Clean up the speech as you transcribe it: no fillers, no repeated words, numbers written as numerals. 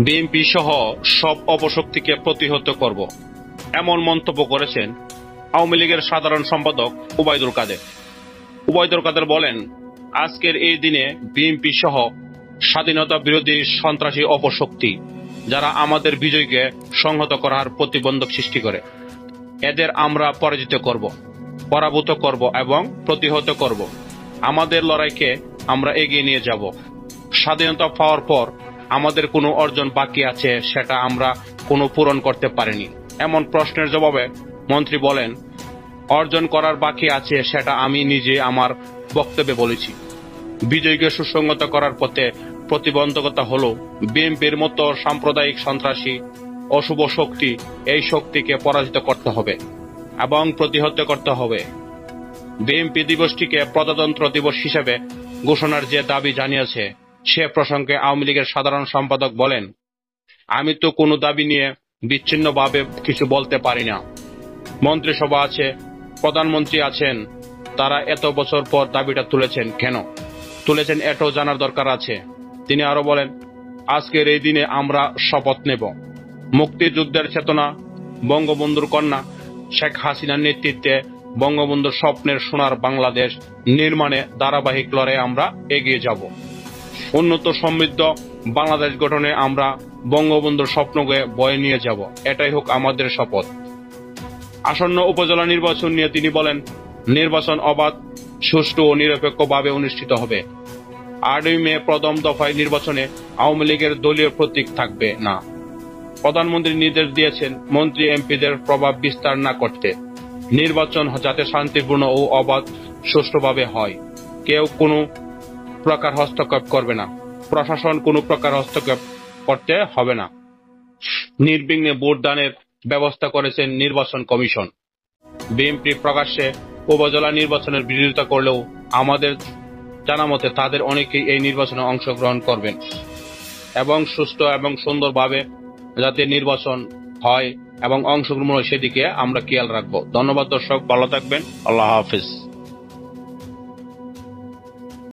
BNP সহ সব অপশক্তিকে প্রতিহত করব, এমন মন্তব্য করেছেন আওয়ামী লীগের সাধারণ সম্পাদক ওবায়দুল কাদের। ওবায়দুল কাদের বলেন, আজকের এই দিনে বিএনপি সহ স্বাধীনতা বিরোধী সন্ত্রাসী অপশক্তি যারা আমাদের বিজয়কে সংহত করার প্রতিবন্ধক সৃষ্টি করে, এদের আমরা পরাজিত করব, পরাভূত করব এবং প্রতিহত করব। আমাদের লড়াইকে আমরা এগিয়ে নিয়ে যাব। স্বাধীনতা পাওয়ার পর আমাদের কোনো অর্জন বাকি আছে সেটা আমরা কোনো পূরণ করতে পারিনি। এমন প্রশ্নের জবাবে মন্ত্রী বলেন, অর্জন করার বাকি আছে সেটা আমি নিজে আমার বক্তব্যে বলেছি। বিজয়কে সুসংগত করার পথে প্রতিবন্ধকতা হলো বিএনপির মতো সাম্প্রদায়িক সন্ত্রাসী অশুভ শক্তি। এই শক্তিকে পরাজিত করতে হবে এবং প্রতিহত করতে হবে। বিএনপি দিবসটিকে প্রজাতন্ত্র দিবস হিসেবে ঘোষণার যে দাবি জানিয়েছে সে প্রসঙ্গে আওয়ামী লীগের সাধারণ সম্পাদক বলেন, আমি তো কোনো দাবি নিয়ে বিচ্ছিন্নভাবে কিছু বলতে পারি না। মন্ত্রিসভা আছে, প্রধানমন্ত্রী আছেন, তারা এত বছর পর দাবিটা তুলেছেন কেন তুলেছেন এটাও জানার দরকার আছে। তিনি আরো বলেন, আজকের এই দিনে আমরা শপথ নেব মুক্তিযুদ্ধের চেতনা, বঙ্গবন্ধুর কন্যা শেখ হাসিনার নেতৃত্বে বঙ্গবন্ধুর স্বপ্নের সোনার বাংলাদেশ নির্মাণে ধারাবাহিক লড়াইয়ে আমরা এগিয়ে যাব। উন্নত সমৃদ্ধ বাংলাদেশ গঠনে আমরা বঙ্গবন্ধুর স্বপ্নকে বয়ে নিয়ে যাব। এটাই হোক আমাদের শপথ। আসন্ন উপজেলা নির্বাচন নিয়ে তিনি বলেন, নির্বাচন অবাধ, সুষ্ঠু ও নিরপেক্ষভাবে অনুষ্ঠিত হবে। 8ই মে প্রথম দফায় নির্বাচনে আওয়ামী লীগের দলীয় প্রতীক থাকবে না। প্রধানমন্ত্রী নির্দেশ দিয়েছেন মন্ত্রী এমপিদের প্রভাব বিস্তার না করতে। নির্বাচন যাতে শান্তিপূর্ণ ও অবাধ সুষ্ঠুভাবে হয়। কেউ কোনো প্রকার হস্তক্ষেপ করবে না, প্রশাসন কোনো প্রকার হস্তক্ষেপ করতে হবে না। নির্বিঘ্নে ভোটদানের ব্যবস্থা করেছেন নির্বাচন কমিশন। বিএনপি প্রকাশ্যে উপজেলা নির্বাচনের বিরোধিতা করলেও আমাদের জানামতে তাদের অনেকেই এই নির্বাচনে অংশগ্রহণ করবেন এবং সুষ্ঠু এবং সুন্দরভাবে যাতে নির্বাচন হয় এবং অংশগ্রহণ হয় সেদিকে আমরা খেয়াল রাখবো। ধন্যবাদ দর্শক, ভালো থাকবেন। আল্লাহ হাফিজ।